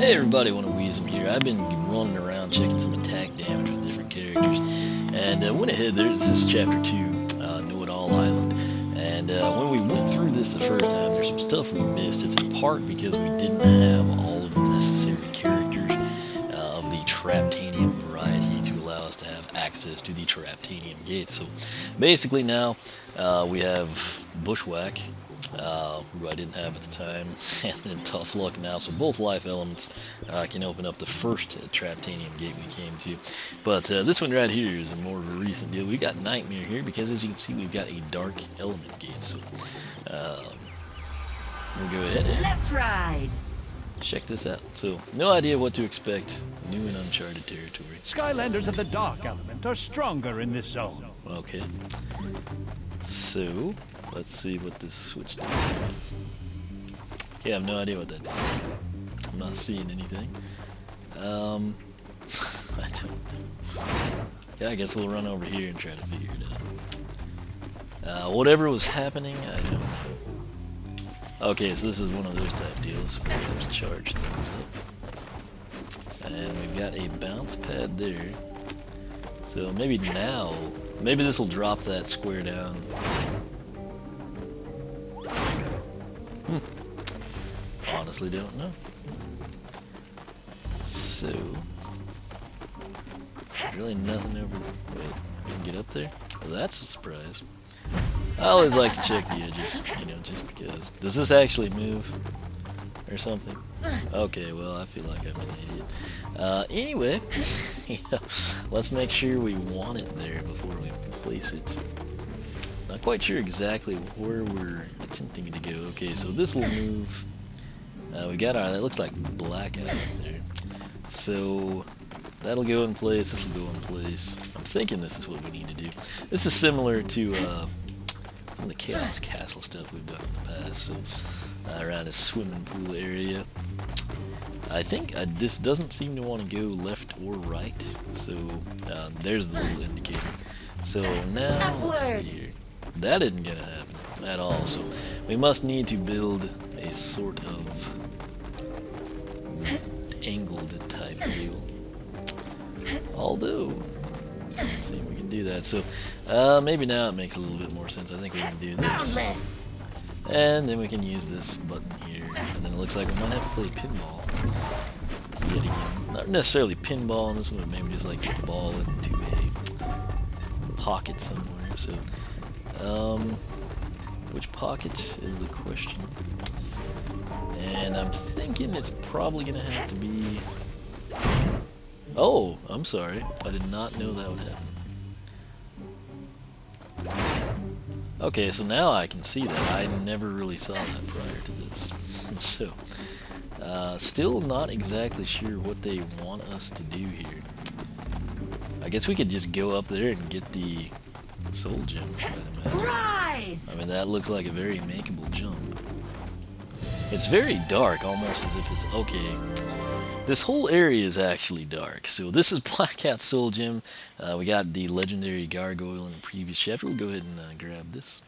Hey everybody, want to Weasem here. I've been running around checking some attack damage with different characters, and went ahead. There's this chapter 2, Know-It-All Island, and when we went through this the first time, there's some stuff we missed. It's in part because we didn't have all of the necessary characters of the Traptanium variety to allow us to have access to the Traptanium gates. So basically now we have Bushwhack, who I didn't have at the time, and then Tough Luck now. So both life elements can open up the first Traptanium gate we came to. But this one right here is a more of a recent deal. We've got Nightmare here because, as you can see, we've got a Dark Element gate. So we'll go ahead and let's ride. Check this out. So no idea what to expect. New and uncharted territory. Skylanders of the Dark Element are stronger in this zone. Okay. So let's see what this switch does. Okay, I have no idea what that does. I'm not seeing anything. I don't know. Yeah, I guess we'll run over here and try to figure it out. Whatever was happening, I don't know. Okay, so this is one of those type deals. We have to charge things up. And we've got a bounce pad there. So maybe now, maybe this will drop that square down. Honestly don't know. So really nothing over. Wait, we can get up there? Well, that's a surprise. I always like to check the edges, you know, just because. Does this actually move or something? Okay, well, I feel like I'm an idiot. Anyway, you know, let's make sure we want it there before we place it. Not quite sure exactly where we're attempting to go. Okay, so this will move. We got our, that looks like blackout there. So that'll go in place, this will go in place. I'm thinking this is what we need to do. This is similar to some of the Chaos Castle stuff we've done in the past. So around a swimming pool area. I think this doesn't seem to want to go left or right. So there's the little indicator. So now, let's see here. That isn't going to happen at all. So we must need to build a sort of angled type deal. Although, let's see if we can do that. So maybe now it makes a little bit more sense. I think we can do this. And then we can use this button here. And then it looks like we might have to play pinball. Yet again. Not necessarily pinball in this one, but maybe just like get the ball into a pocket somewhere. So, which pocket is the question? And I'm thinking it's probably going to have to be... Oh, I'm sorry. I did not know that would happen. Okay, so now I can see that. I never really saw that prior to this. So, still not exactly sure what they want us to do here. I guess we could just go up there and get the soul gem, I'd imagine. Rise! I mean, that looks like a very makeable jump. It's very dark, almost as if it's... Okay, this whole area is actually dark. So this is Black Cat's soul gem. We got the legendary gargoyle in the previous chapter. We'll go ahead and grab this.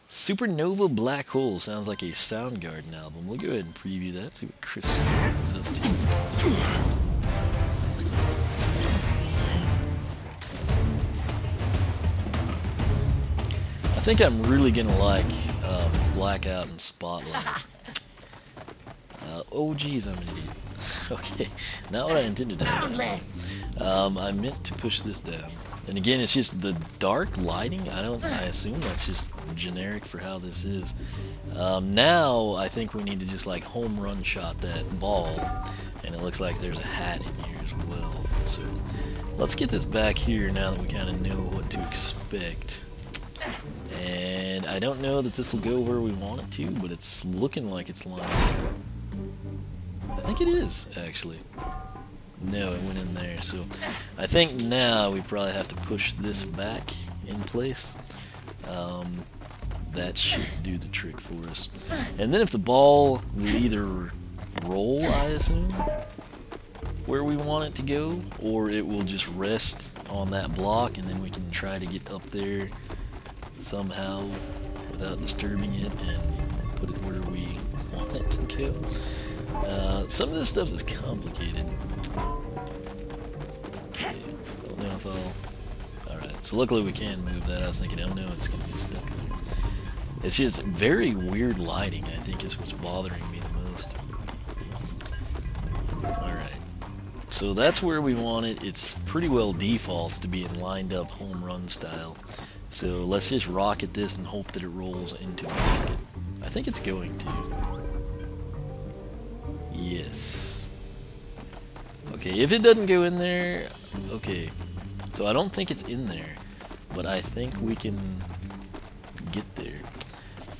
Supernova Black Hole sounds like a Soundgarden album. We'll go ahead and preview that, see what Chris is up to. I think I'm really gonna like Blackout and Spotlight. Oh geez, I'm an idiot. Okay, not what I intended to do. I meant to push this down. And again, it's just the dark lighting. I assume that's just generic for how this is. Now I think we need to just like home run shot that ball, and it looks like there's a hat in here as well. So let's get this back here now that we kind of know what to expect. And I don't know that this will go where we want it to, but it's looking like it's lined up. I think it is, actually. No, it went in there, so I think now we probably have to push this back in place. That should do the trick for us. And then if the ball will either roll, I assume, where we want it to go, or it will just rest on that block, and then we can try to get up there somehow without disturbing it and put it where we want it to go. Some of this stuff is complicated. Okay, don't know if I'll... Alright, so luckily we can move that. I was thinking, oh no, it's gonna get stuck there. It's just very weird lighting, I think, is what's bothering me the most. Alright, so that's where we want it. It's pretty well defaults to being lined up home run style. So let's just rocket this and hope that it rolls into the rocket. I think it's going to. Yes. Okay, if it doesn't go in there, okay. So I don't think it's in there, but I think we can get there.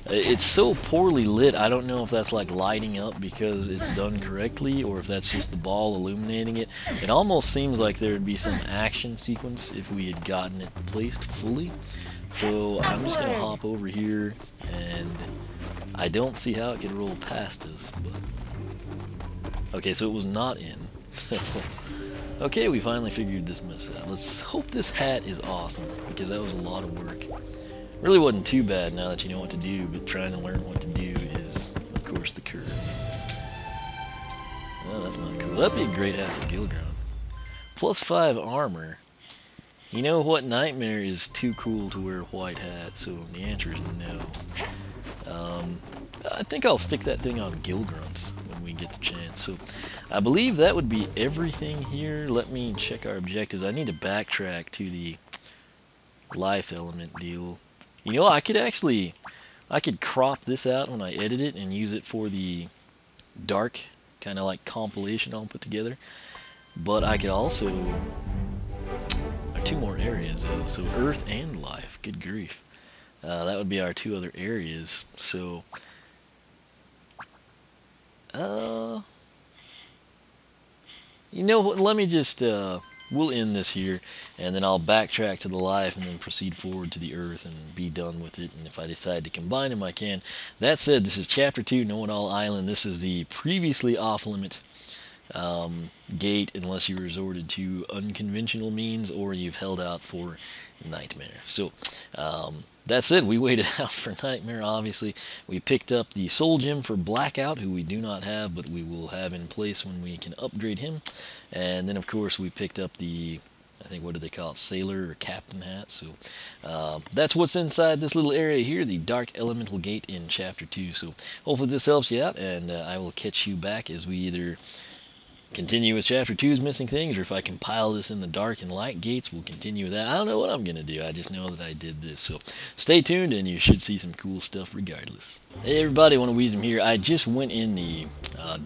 It's so poorly lit, I don't know if that's like lighting up because it's done correctly or if that's just the ball illuminating it. It almost seems like there would be some action sequence if we had gotten it placed fully. So I'm just going to hop over here, and I don't see how it could roll past us. But okay, so it was not in. Okay, we finally figured this mess out. Let's hope this hat is awesome, because that was a lot of work. Really wasn't too bad now that you know what to do, but trying to learn what to do is, of course, the curve. Oh, that's not cool. That'd be a great hat for Gilground. +5 armor. You know what Nightmare is too cool to wear a white hat, so the answer is no. I think I'll stick that thing on Gilgrunts when we get the chance. So I believe that would be everything here. Let me check our objectives. I need to backtrack to the life element deal. You know, I could crop this out when I edit it and use it for the dark kind of like compilation I'll put together. But I could also... two more areas though, so Earth and Life, good grief. That would be our two other areas, so... you know what, let me just... we'll end this here, and then I'll backtrack to the Life and then proceed forward to the Earth and be done with it, and if I decide to combine them I can. That said, this is Chapter 2, Know-It-All Island. This is the previously off-limit gate unless you resorted to unconventional means or you've held out for Nightmare. So that said, we waited out for Nightmare. Obviously we picked up the Soul Gem for Blackout, who we do not have but we will have in place when we can upgrade him, and then of course we picked up the, I think, what do they call it, Sailor or Captain hat. So that's what's inside this little area here, the Dark Elemental Gate in Chapter 2. So hopefully this helps you out, and I will catch you back as we either continue with Chapter 2's missing things, or if I compile this in the dark and light gates, we'll continue with that. I don't know what I'm going to do, I just know that I did this. So stay tuned and you should see some cool stuff regardless. Hey everybody, One of Weezem here. I just went in the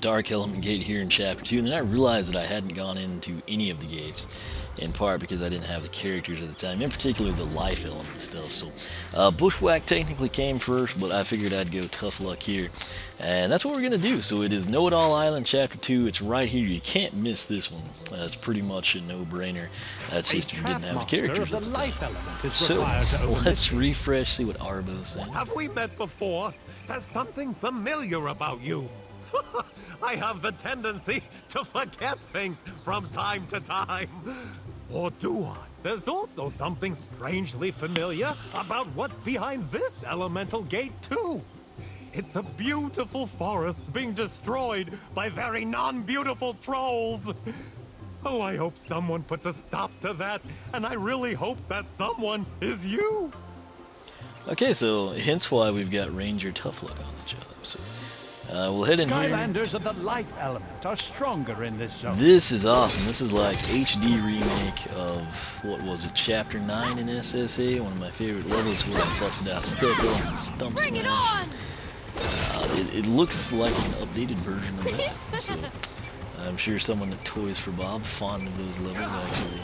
Dark Element Gate here in Chapter 2, and then I realized that I hadn't gone into any of the gates, in part because I didn't have the characters at the time, in particular the life element stuff. So Bushwhack technically came first, but I figured I'd go Tough Luck here, and that's what we're going to do. So it is Know-It-All Island Chapter 2. It's right here. You can't miss this one. It's pretty much a no-brainer. That's just if you didn't have the characters at the time. So let's refresh, see what Arbo's saying. Have we met before? There's something familiar about you. I have the tendency to forget things from time to time. Or do I? There's also something strangely familiar about what's behind this elemental gate, too. It's a beautiful forest being destroyed by very non-beautiful trolls. Oh, I hope someone puts a stop to that, and I really hope that someone is you. Okay, so hence why we've got Ranger Tough Luck on the job. So we'll head in here. Skylanders of the life element are stronger in this zone. This is awesome. This is like HD remake of, what was it, Chapter 9 in SSA, one of my favorite levels where I busted out Step Off and Stump Bring it Smash. on! It looks like an updated version of that, so I'm sure someone at Toys for Bob, fond of those levels, actually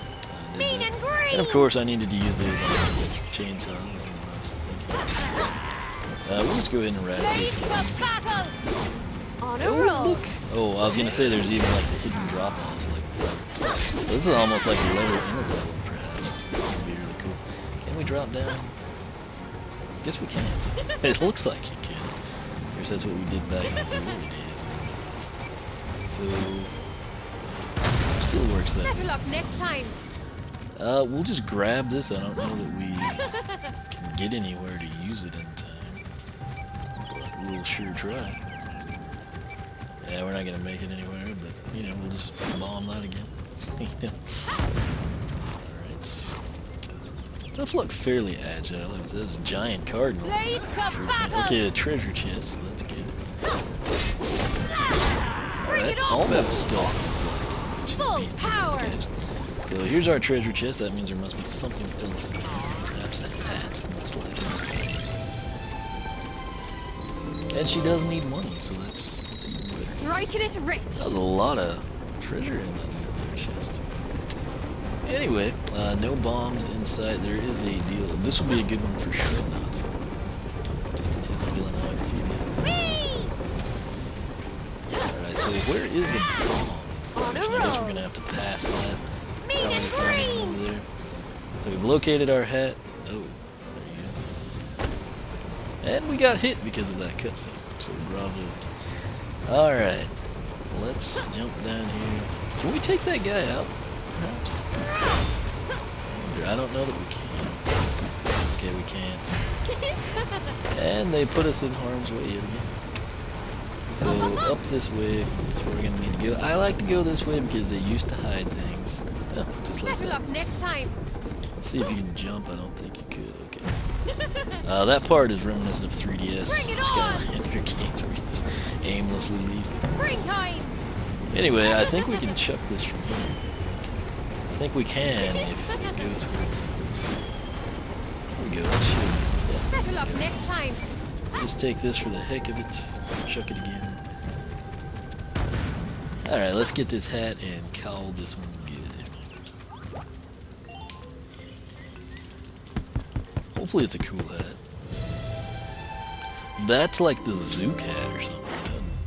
did Mean that. and green! And of course I needed to use those on the chainsaws, I don't know what I was thinking. We'll just go ahead and wrap Ready this for battle! On a Oh, roll! look! Oh, I was gonna say there's even like the hidden drop-offs like that. So this is almost like a level interval, perhaps. That would be really cool. Can we drop down? Guess we can't. It looks like you can. I guess that's what we did back in the early days. So still works that Better way. luck next time. We'll just grab this. I don't know that we can get anywhere to use it in time, but we'll sure try. Yeah, we're not gonna make it anywhere, but you know, we'll just bomb that again. Alright. Both look fairly agile. There's a giant cardinal. Blade to battle! Okay, a treasure chest, so that's good. Bring Alright, it on! almost still. Full power! So here's our treasure chest. That means there must be something else in here. Perhaps a hat, most likely. And she does need money, so that's even better. Striking it rich! That was a lot of treasure in that treasure chest. Anyway, no bombs inside. There is a deal. This will be a good one for sure. Not just in his villainography. Alright, so where is the bomb? On a I guess we're roll. gonna have to pass that. Mean Probably and find it green! over there. So we've located our hat. Oh, there you go. And we got hit because of that cutscene. So bravo. Alright. Let's jump down here. Can we take that guy out? Perhaps? I don't know that we can. Okay, we can't. And they put us in harm's way yet again. So up this way, that's where we're gonna need to go. I like to go this way because they used to hide things. Oh, just like Better that. luck next time! Let's see if you can jump. I don't think you could. Okay. That part is reminiscent of 3DS Bring it Skylander games where you just aimlessly leave. Springtime! Anyway, I think we can chuck this from here. I think we can if it goes where it's supposed to. There we go. That should. Better Yeah. luck next time! Just take this for the heck of it. Chuck it again. Alright, let's get this hat and cowl this one good. Hopefully it's a cool hat. That's like the Zook hat or something.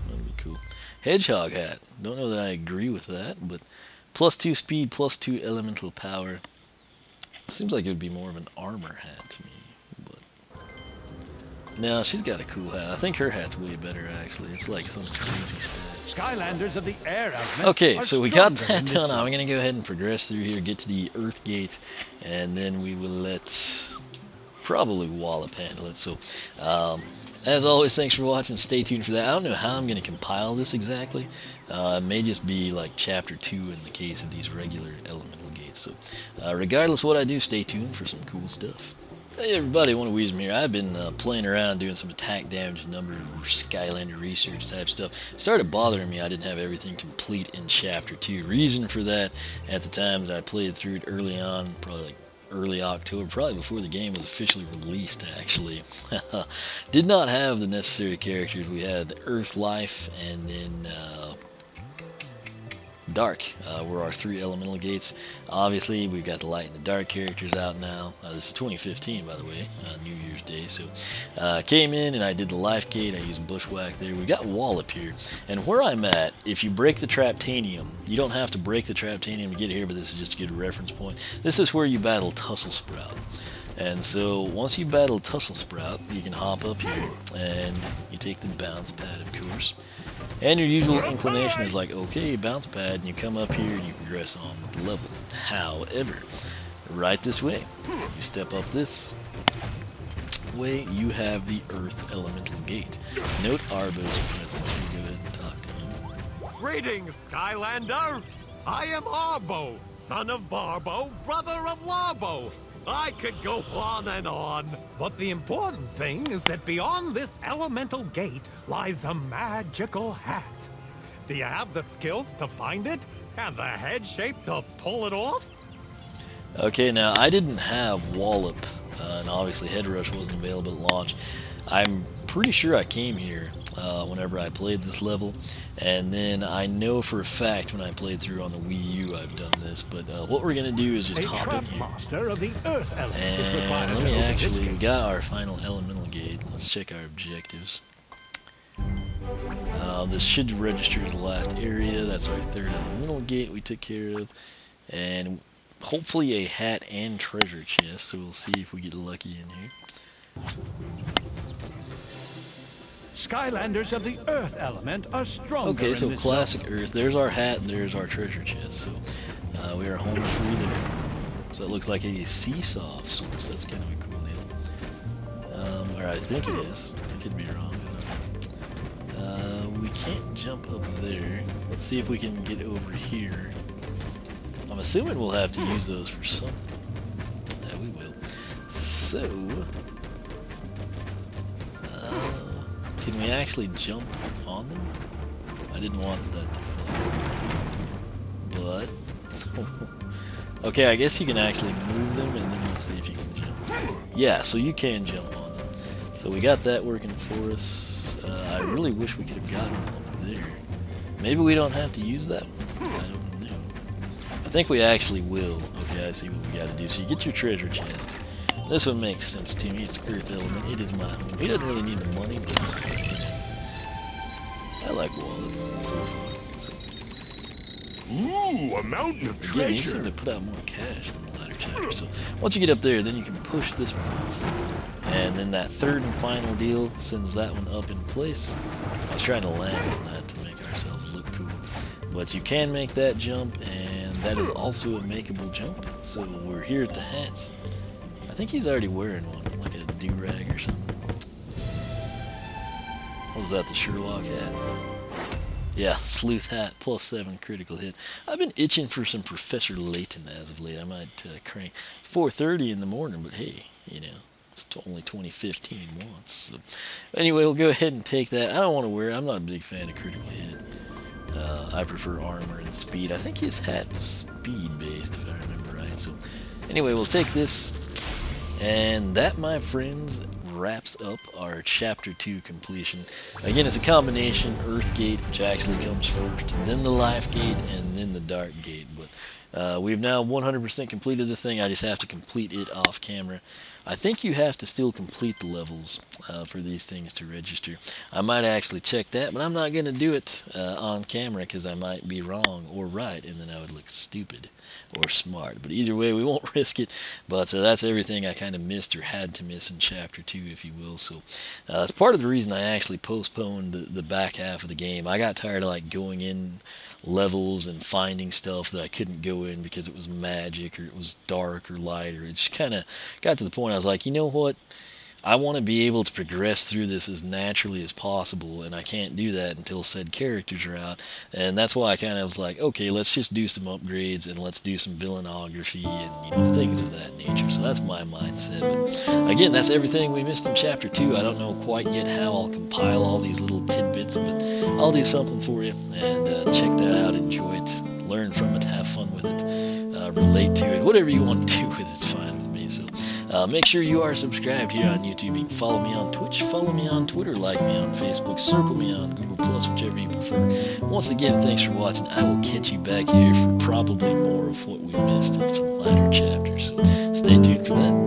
That'd be cool. Hedgehog hat. Don't know that I agree with that, but +2 speed, +2 elemental power. Seems like it would be more of an armor hat to me. No, she's got a cool hat. I think her hat's way better, actually. It's like some crazy stat. Skylanders of the air element Okay, are so we got stronger in that this done. zone. I'm going to go ahead and progress through here, get to the Earth Gate, and then we will let probably Wallop handle it. So, as always, thanks for watching. Stay tuned for that. I don't know how I'm going to compile this exactly. It may just be like Chapter 2 in the case of these regular elemental gates. So, regardless of what I do, stay tuned for some cool stuff. Hey everybody, OneWeezem here. I've been playing around doing some attack damage number Skylander research type stuff. It started bothering me I didn't have everything complete in Chapter 2. Reason for that, at the time that I played through it early on, probably like early October, probably before the game was officially released actually, did not have the necessary characters. We had Earth, Life, and then Dark were our 3 elemental gates. Obviously, we've got the Light and the Dark characters out now. This is 2015, by the way, New Year's Day. So, came in and I did the Life gate. I used Bushwhack there. We got Wallop here. And where I'm at, if you break the Traptanium, you don't have to break the Traptanium to get here, but this is just a good reference point. This is where you battle Tussle Sprout. And so, once you battle Tussle Sprout, you can hop up here, and you take the bounce pad, of course. And your usual inclination is like, okay, bounce pad, and you come up here and you progress on with the level. However, right this way, you step up this way, you have the Earth Elemental Gate. Note Arbo's presence. We go ahead and talk to him. Greetings, Skylander! I am Arbo, son of Barbo, brother of Larbo. I could go on, but the important thing is that beyond this elemental gate lies a magical hat. Do you have the skills to find it and the head shape to pull it off? Okay, now I didn't have Wallop, and obviously Head Rush wasn't available at launch. I'm pretty sure I came here whenever I played this level, and then I know for a fact when I played through on the Wii U I've done this, but what we're going to do is just A hop in trap here. master of the earth element is required And let to me open this actually, we gate. got our final elemental gate. Let's check our objectives. This should register as the last area. That's our 3rd elemental gate we took care of. And hopefully a hat and treasure chest, so we'll see if we get lucky in here. Skylanders of the earth element are stronger Okay, so in this classic zone. Earth. There's our hat and there's our treasure chest. So we are home free there. So it looks like a seesaw of sorts. That's kind of a cool deal. Or I think it is. I could be wrong. we can't jump up there. Let's see if we can get over here. I'm assuming we'll have to use those for something. Yeah, we will. So, can we actually jump on them? I didn't want that to fall. But, okay, I guess you can actually move them, and then let's see if you can jump. Yeah, so you can jump on them. So we got that working for us. I really wish we could have gotten up there. Maybe we don't have to use that one. I don't know. I think we actually will. Okay, I see what we got to do. So you get your treasure chest. This one makes sense to me. It's Earth Element. It is my home. He doesn't really need the money, but I like water. Ooh, a mountain of treasure. Again, he seemed to put out more cash than the latter chapter. So once you get up there, then you can push this one off. And then that third and final deal sends that one up in place. I was trying to land on that to make ourselves look cool. But you can make that jump, and that is also a makeable jump. So we're here at the hats. I think he's already wearing one, like a do-rag or something. What was that, the Sherlock hat? Yeah, sleuth hat, +7 critical hit. I've been itching for some Professor Layton as of late. I might crank 4:30 in the morning, but hey, you know, it's only 2015 once. So anyway, we'll go ahead and take that. I don't want to wear it. I'm not a big fan of critical hit. I prefer armor and speed. I think his hat was speed-based, if I remember right. So anyway, we'll take this. And that, my friends, wraps up our Chapter 2 completion. Again, it's a combination, Earth Gate, which actually comes first, then the Life Gate, and then the Dark Gate. But we've now 100% completed this thing. I just have to complete it off camera. I think you have to still complete the levels for these things to register. I might actually check that, but I'm not going to do it on camera because I might be wrong or right, and then I would look stupid or smart. But either way, we won't risk it. But that's everything I kind of missed or had to miss in Chapter 2, if you will. So that's part of the reason I actually postponed the back half of the game. I got tired of like going in levels and finding stuff that I couldn't go in because it was magic or it was dark or light, or it just kind of got to the point I was like, you know what, I want to be able to progress through this as naturally as possible, and I can't do that until said characters are out. And that's why I kind of was like, okay, let's just do some upgrades and let's do some villainography and things of that nature. So that's my mindset. But again, that's everything we missed in Chapter 2. I don't know quite yet how I'll compile all these little tidbits, but I'll do something for you, and check that out, enjoy it, learn from it, have fun with it, relate to it, whatever you want to do with it's fine with me. So make sure you are subscribed here on YouTube. You can follow me on Twitch, follow me on Twitter, like me on Facebook, circle me on Google+, whichever you prefer. Once again, thanks for watching. I will catch you back here for probably more of what we missed in some latter chapters. So stay tuned for that.